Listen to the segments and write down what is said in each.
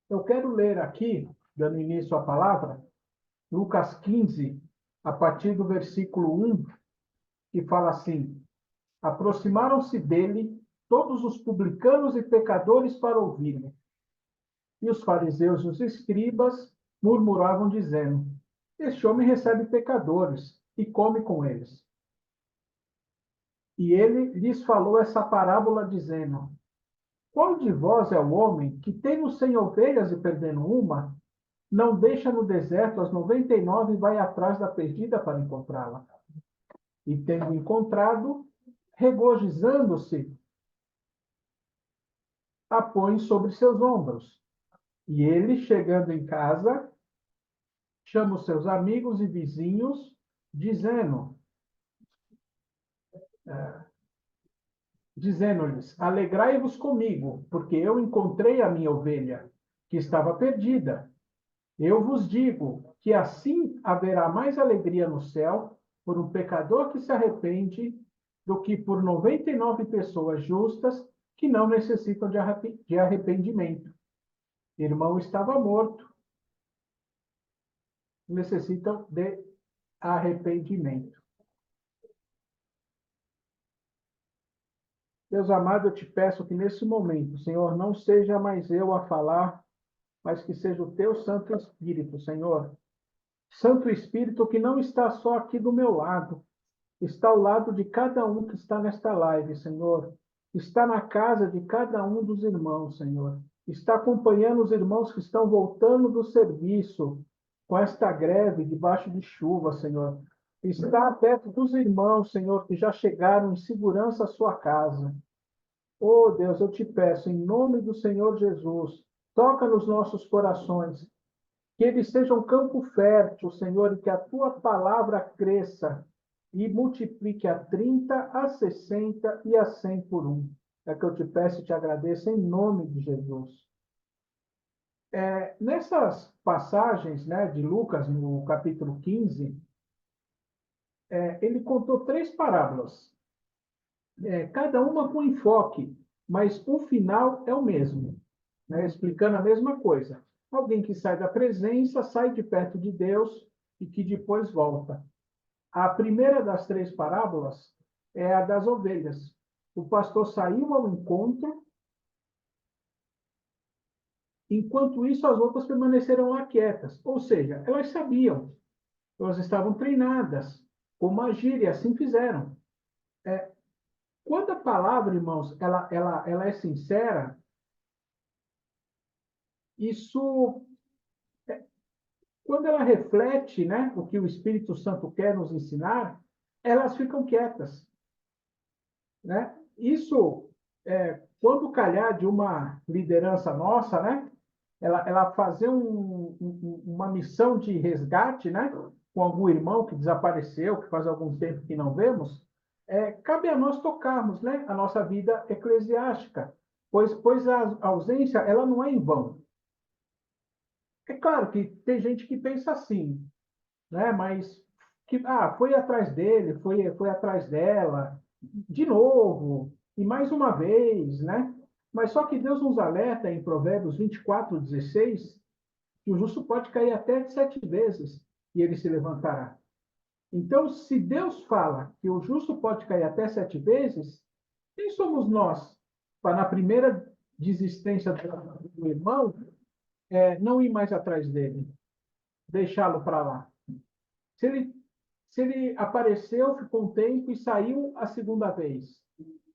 Eu quero ler aqui, dando início à palavra, Lucas 15, a partir do versículo 1, que fala assim: Aproximaram-se dele todos os publicanos e pecadores para ouvi-lo. E os fariseus e os escribas murmuravam, dizendo: Este homem recebe pecadores e come com eles. E ele lhes falou essa parábola, dizendo: Qual de vós é o homem que, tendo 100 ovelhas e perdendo uma, não deixa no deserto as 99 e vai atrás da perdida para encontrá-la? E tendo encontrado, regozijando-se, a põe sobre seus ombros. E ele, chegando em casa, chama os seus amigos e vizinhos, dizendo, dizendo-lhes: Alegrai-vos comigo, porque eu encontrei a minha ovelha, que estava perdida. Eu vos digo que assim haverá mais alegria no céu por um pecador que se arrepende do que por 99 pessoas justas que não necessitam de arrependimento. Irmão estava morto, necessitam de arrependimento. Deus amado, eu te peço que nesse momento, Senhor, não seja mais eu a falar, mas que seja o teu Santo Espírito, Senhor. Santo Espírito que não está só aqui do meu lado, está ao lado de cada um que está nesta live, Senhor. Está na casa de cada um dos irmãos, Senhor. Está acompanhando os irmãos que estão voltando do serviço com esta greve debaixo de chuva, Senhor. Está perto dos irmãos, Senhor, que já chegaram em segurança à sua casa. Oh, Deus, eu te peço, em nome do Senhor Jesus, toca nos nossos corações, que eles sejam campo fértil, Senhor, e que a tua palavra cresça e multiplique a 30, a 60 e a 100 por um. É que eu te peço e te agradeço em nome de Jesus. Nessas passagens, né, de Lucas, no capítulo 15, ele contou 3 parábolas, cada uma com enfoque, mas o final é o mesmo, né, explicando a mesma coisa. Alguém que sai da presença, sai de perto de Deus e que depois volta. A primeira das 3 parábolas é a das ovelhas. O pastor saiu ao encontro, enquanto isso as outras permaneceram lá quietas. Ou seja, elas sabiam, elas estavam treinadas como agir e assim fizeram. Quando a palavra, irmãos, ela é sincera, isso, quando ela reflete, né, o que o Espírito Santo quer nos ensinar, elas ficam quietas, né? Isso, quando calhar de uma liderança nossa, né, ela fazer uma missão de resgate, né, com algum irmão que desapareceu, que faz algum tempo que não vemos, cabe a nós tocarmos, né, a nossa vida eclesiástica, pois a ausência ela não é em vão. É claro que tem gente que pensa assim, né, mas que foi atrás dele, foi atrás dela, de novo, e mais uma vez, né? Mas só que Deus nos alerta em Provérbios 24:16, que o justo pode cair até 7 vezes e ele se levantará. Então, se Deus fala que o justo pode cair até 7 vezes, quem somos nós para, na primeira desistência do irmão, não ir mais atrás dele, deixá-lo para lá? Se ele, se ele apareceu, ficou um tempo e saiu a segunda vez,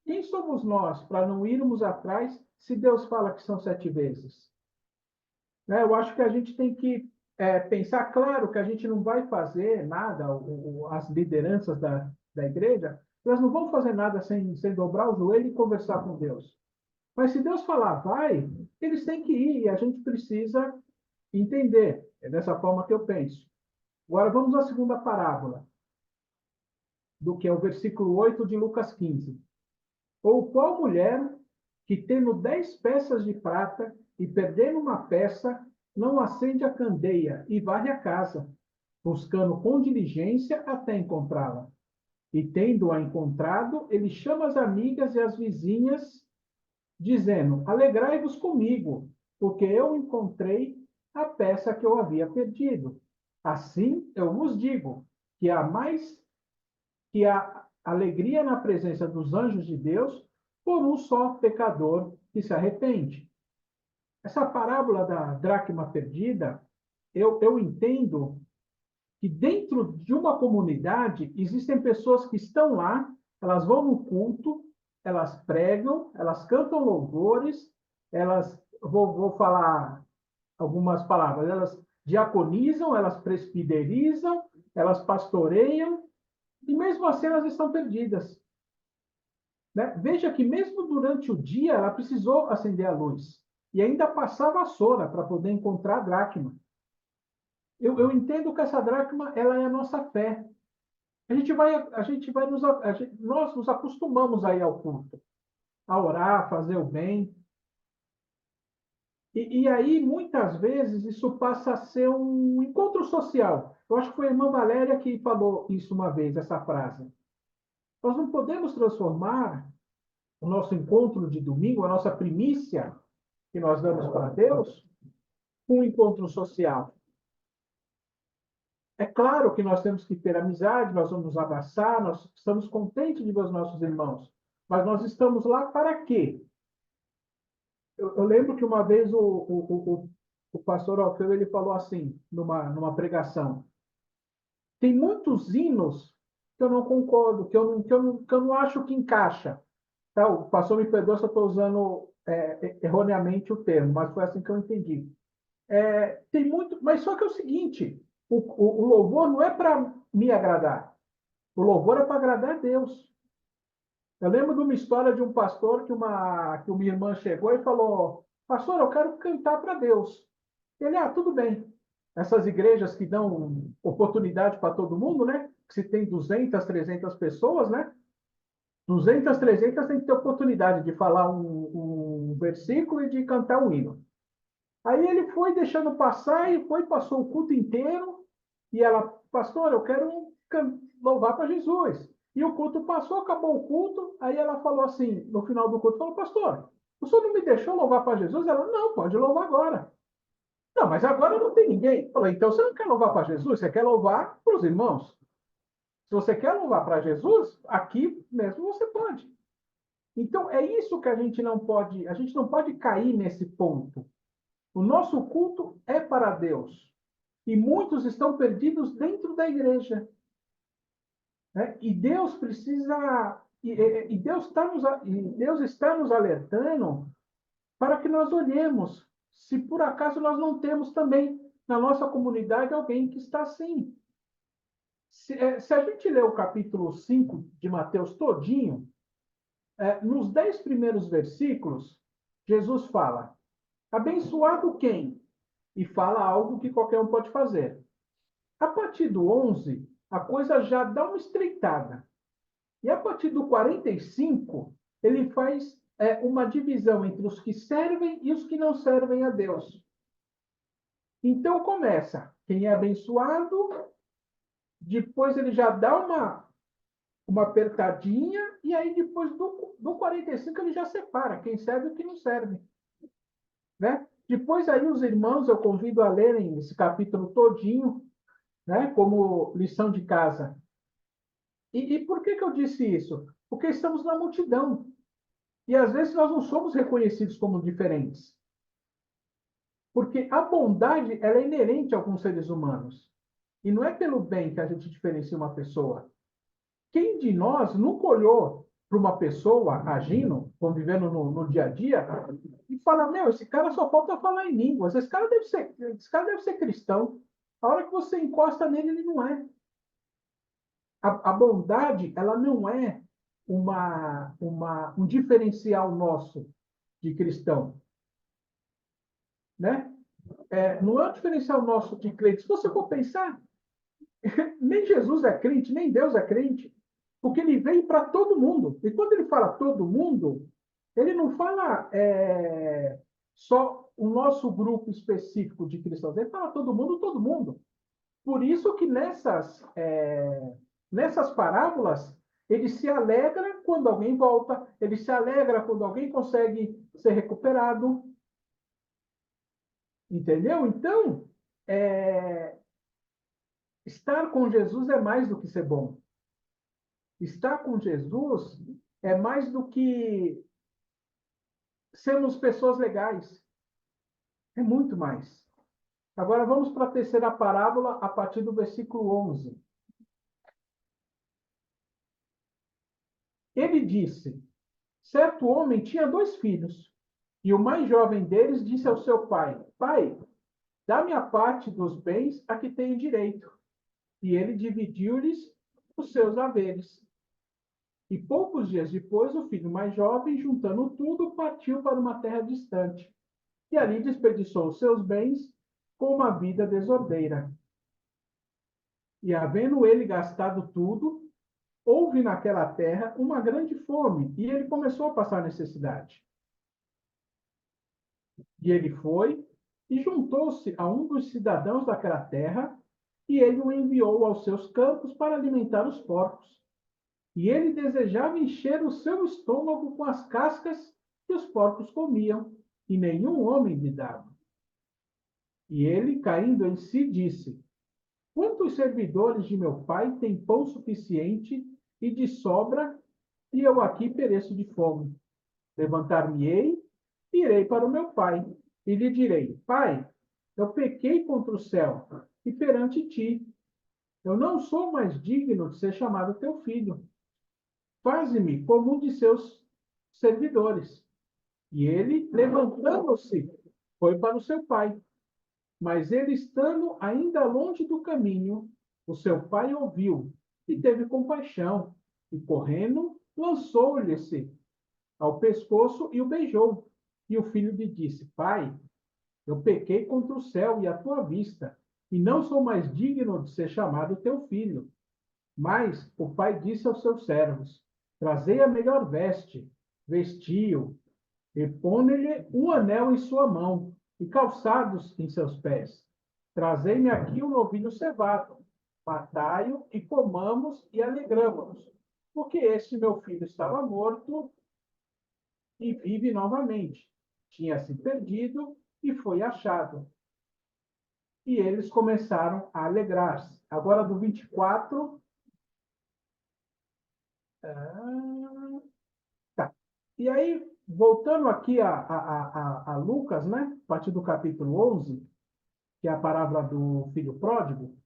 quem somos nós para não irmos atrás se Deus fala que são 7 vezes? Né? Eu acho que a gente tem que pensar, claro, que a gente não vai fazer nada, as lideranças da igreja, elas não vão fazer nada sem dobrar o joelho e conversar com Deus. Mas se Deus falar, vai, eles têm que ir e a gente precisa entender. É dessa forma que eu penso. Agora vamos à segunda parábola, do que é o versículo 8 de Lucas 15. Ou qual mulher que, tendo 10 peças de prata e perdendo uma peça, não acende a candeia e varre a casa, buscando com diligência até encontrá-la? E tendo-a encontrado, ele chama as amigas e as vizinhas, dizendo: Alegrai-vos comigo, porque eu encontrei a peça que eu havia perdido. Assim, eu vos digo que há mais que a alegria na presença dos anjos de Deus por um só pecador que se arrepende. Essa parábola da dracma perdida, eu entendo que dentro de uma comunidade existem pessoas que estão lá, elas vão no culto, elas pregam, elas cantam louvores, elas, vou falar algumas palavras, elas diaconizam, elas presbiterizam, elas pastoreiam, e mesmo assim elas estão perdidas. Né? Veja que mesmo durante o dia ela precisou acender a luz e ainda passar a vassoura para poder encontrar a dracma. Eu entendo que essa dracma ela é a nossa fé. A gente vai nós nos acostumamos a ir ao culto, a orar, a fazer o bem. E aí, muitas vezes, isso passa a ser um encontro social. Eu acho que foi a irmã Valéria que falou isso uma vez, essa frase. Nós não podemos transformar o nosso encontro de domingo, a nossa primícia que nós damos para Deus, um encontro social. É claro que nós temos que ter amizade, nós vamos nos abraçar, nós estamos contentes de ver os nossos irmãos, mas nós estamos lá para quê? Eu lembro que uma vez o pastor Alfeu ele falou assim, numa pregação, tem muitos hinos que eu não concordo, que eu não acho que encaixa. Tá? O pastor me perdoa se eu estou usando erroneamente o termo, mas foi assim que eu entendi. Tem muito, mas só que é o seguinte, o louvor não é para me agradar, o louvor é para agradar a Deus. Eu lembro de uma história de um pastor que uma irmã chegou e falou: Pastor, eu quero cantar para Deus. Ele, tudo bem. Essas igrejas que dão oportunidade para todo mundo, né? Que se tem 200, 300 pessoas, né? 200, 300 tem que ter oportunidade de falar um versículo e de cantar um hino. Aí ele foi deixando passar e passou o culto inteiro. E ela, pastor, eu quero louvar para Jesus. E o culto passou, acabou o culto. Aí ela falou assim, no final do culto, falou, pastor, o senhor não me deixou louvar para Jesus? Ela, não, pode louvar agora. Não, mas agora não tem ninguém. Falou, então você não quer louvar para Jesus, você quer louvar para os irmãos. Se você quer louvar para Jesus, aqui mesmo você pode. Então é isso que a gente não pode cair nesse ponto. O nosso culto é para Deus. E muitos estão perdidos dentro da igreja. Né? E Deus precisa. Deus está nos alertando para que nós olhemos se por acaso nós não temos também na nossa comunidade alguém que está assim. Se a gente ler o capítulo 5 de Mateus todinho, nos 10 primeiros versículos, Jesus fala: abençoado quem? E fala algo que qualquer um pode fazer. A partir do 11, a coisa já dá uma estreitada. E a partir do 45, ele faz uma divisão entre os que servem e os que não servem a Deus. Então começa, quem é abençoado, depois ele já dá uma apertadinha, e aí depois do 45 ele já separa quem serve e quem não serve. Né? Depois aí os irmãos, eu convido a lerem esse capítulo todinho, né, como lição de casa. E por que eu disse isso? Porque estamos na multidão. E às vezes nós não somos reconhecidos como diferentes. Porque a bondade ela é inerente a alguns seres humanos. E não é pelo bem que a gente diferencia uma pessoa. Quem de nós nunca olhou para uma pessoa agindo, convivendo no dia a dia, e fala, meu, esse cara só falta falar em línguas, esse cara deve ser cristão. A hora que você encosta nele, ele não é. A bondade, ela não é um diferencial nosso de cristão, né? Não é um diferencial nosso de crente. Se você for pensar, nem Jesus é crente, nem Deus é crente, porque ele veio para todo mundo. E quando ele fala todo mundo, ele não fala só o nosso grupo específico de cristãos, ele fala todo mundo, todo mundo. Por isso que nessas parábolas, ele se alegra quando alguém volta, ele se alegra quando alguém consegue ser recuperado. Entendeu? Então, é, estar com Jesus é mais do que ser bom. Estar com Jesus é mais do que sermos pessoas legais. É muito mais. Agora vamos para a terceira parábola, a partir do versículo 11. Ele disse: certo homem tinha 2 filhos, e o mais jovem deles disse ao seu pai: Pai, dá-me a parte dos bens a que tenho direito. E ele dividiu-lhes os seus haveres. E poucos dias depois, o filho mais jovem, juntando tudo, partiu para uma terra distante. E ali desperdiçou os seus bens com uma vida desordeira. E havendo ele gastado tudo, houve naquela terra uma grande fome, e ele começou a passar necessidade. E ele foi e juntou-se a um dos cidadãos daquela terra, e ele o enviou aos seus campos para alimentar os porcos. E ele desejava encher o seu estômago com as cascas que os porcos comiam, e nenhum homem lhe dava. E ele, caindo em si, disse: quantos servidores de meu pai têm pão suficiente e de sobra, e eu aqui pereço de fome? Levantar-me-ei, irei para o meu pai, e lhe direi: Pai, eu pequei contra o céu e perante ti. Eu não sou mais digno de ser chamado teu filho. Faze-me como um de seus servidores. E ele, levantando-se, foi para o seu pai. Mas ele, estando ainda longe do caminho, o seu pai ouviu e teve compaixão, e correndo, lançou-lhe-se ao pescoço e o beijou. E o filho lhe disse: Pai, eu pequei contra o céu e a tua vista, e não sou mais digno de ser chamado teu filho. Mas o pai disse aos seus servos: trazei a melhor veste, vestiu, e pône-lhe um anel em sua mão, e calçados em seus pés. Trazei-me aqui um novilho cevado, matai-o e comamos e alegramo-nos, porque este meu filho estava morto e vive novamente. Tinha se perdido e foi achado. E eles começaram a alegrar-se. Agora do 24. Tá. E aí, voltando aqui a Lucas, né? A partir do capítulo 11, que é a parábola do filho pródigo,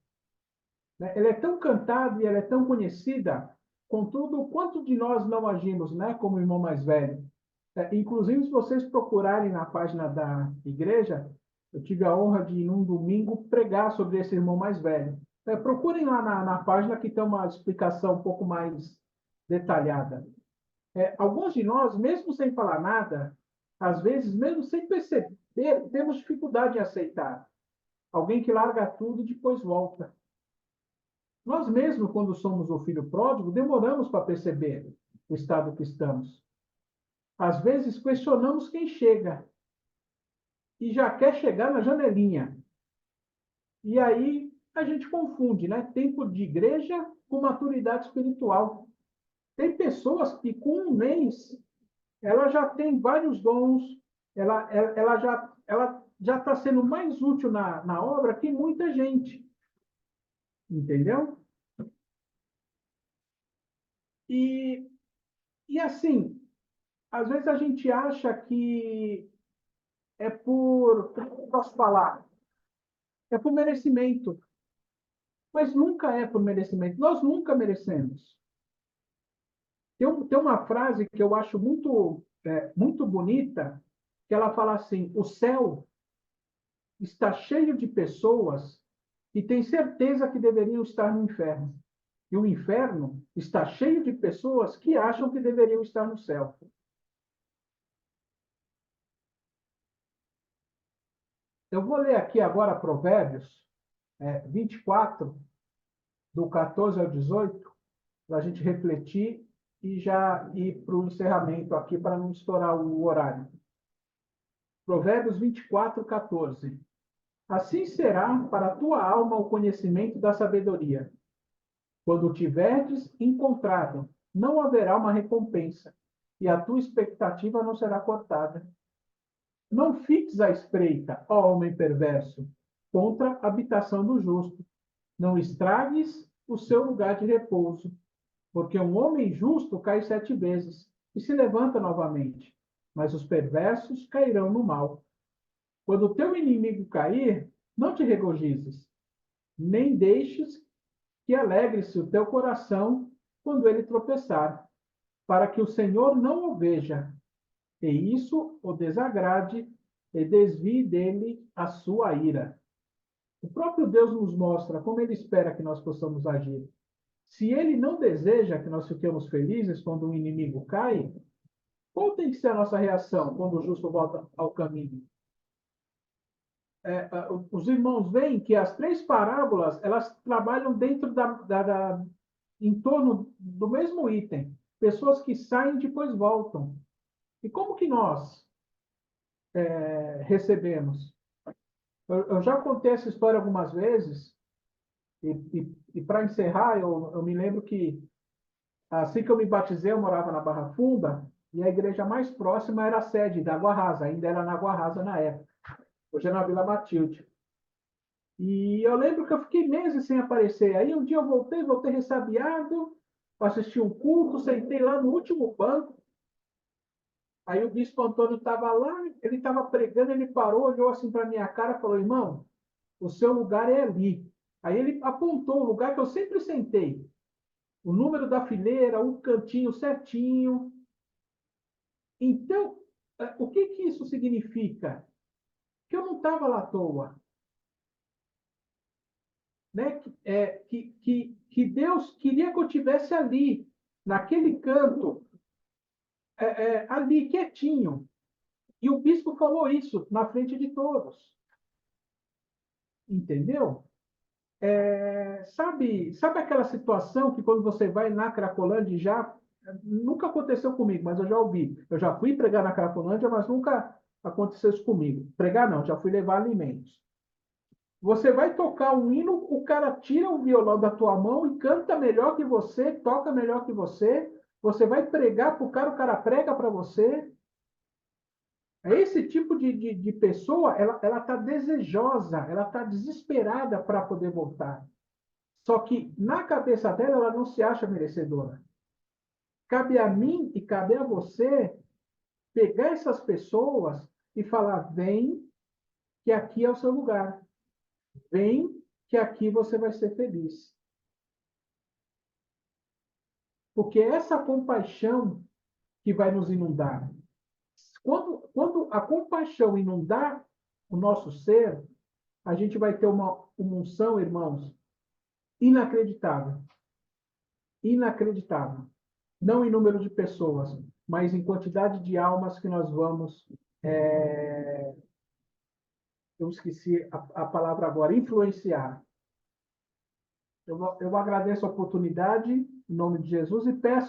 né? Ela é tão cantada e ela é tão conhecida, contudo, o quanto de nós não agimos, né? Como irmão mais velho. Inclusive, se vocês procurarem na página da igreja, eu tive a honra de, num domingo, pregar sobre esse irmão mais velho. Procurem lá na página que tem uma explicação um pouco mais detalhada. Alguns de nós, mesmo sem falar nada, às vezes, mesmo sem perceber, temos dificuldade em aceitar. Alguém que larga tudo e depois volta. Nós mesmos, quando somos o filho pródigo, demoramos para perceber o estado que estamos. Às vezes, questionamos quem chega e já quer chegar na janelinha. E aí a gente confunde, né? Tempo de igreja com maturidade espiritual. Tem pessoas que com um mês ela já tem vários dons, ela já está sendo mais útil na obra que muita gente, entendeu? E, e assim, às vezes a gente acha que é como eu posso falar, é por merecimento, mas nunca é por merecimento. Nós nunca merecemos. Tem uma frase que eu acho muito bonita, que ela fala assim: o céu está cheio de pessoas que têm certeza que deveriam estar no inferno. E o inferno está cheio de pessoas que acham que deveriam estar no céu. Eu vou ler aqui agora Provérbios 24, do 14 ao 18, para a gente refletir e já ir para o encerramento aqui, para não estourar o horário. Provérbios 24, 14. Assim será para a tua alma o conhecimento da sabedoria. Quando o tiverdes encontrado, não haverá uma recompensa, e a tua expectativa não será cortada. Não fiques à espreita, ó homem perverso, contra a habitação do justo. Não estragues o seu lugar de repouso, porque um homem justo cai 7 vezes e se levanta novamente, mas os perversos cairão no mal. Quando o teu inimigo cair, não te regozijes, nem deixes que alegre-se o teu coração quando ele tropeçar, para que o Senhor não o veja, e isso o desagrade e desvie dele a sua ira. O próprio Deus nos mostra como ele espera que nós possamos agir. Se ele não deseja que nós fiquemos felizes quando um inimigo cai, qual tem que ser a nossa reação quando o justo volta ao caminho? Os irmãos veem que as 3 parábolas elas trabalham dentro em torno do mesmo item. Pessoas que saem e depois voltam. E como que nós recebemos? Eu já contei essa história algumas vezes, e para encerrar, eu me lembro que assim que eu me batizei, eu morava na Barra Funda, e a igreja mais próxima era a sede da Água Rasa, ainda era na Água Rasa na época. Hoje é na Vila Matilde. E eu lembro que eu fiquei meses sem aparecer. Aí um dia eu voltei ressabiado, assisti um culto, sentei lá no último banco. Aí o bispo Antônio estava lá, ele estava pregando, ele parou, olhou assim para minha cara e falou: irmão, o seu lugar é ali. Aí ele apontou o lugar que eu sempre sentei. O número da fileira, o cantinho certinho. Então, o que que isso significa? Que eu não estava lá à toa. Né? Que Deus queria que eu estivesse ali, naquele canto, ali, quietinho. E o bispo falou isso na frente de todos. Entendeu? Sabe aquela situação que quando você vai na Cracolândia já nunca aconteceu comigo, mas eu já ouvi. Eu já fui pregar na Cracolândia, mas nunca aconteceu isso comigo. Pregar não, já fui levar alimentos. Você vai tocar um hino, o cara tira o violão da tua mão e canta melhor que você, toca melhor que você. Você vai pregar para o cara prega para você. Esse tipo de pessoa, ela está desejosa, ela está desesperada para poder voltar. Só que na cabeça dela, ela não se acha merecedora. Cabe a mim e cabe a você pegar essas pessoas e falar: vem, que aqui é o seu lugar. Vem, que aqui você vai ser feliz. Porque é essa compaixão que vai nos inundar. Quando a compaixão inundar o nosso ser, a gente vai ter uma unção, irmãos, inacreditável. Inacreditável. Não em número de pessoas, mas em quantidade de almas que nós vamos. Eu esqueci a palavra agora, influenciar. Eu agradeço a oportunidade, em nome de Jesus, e peço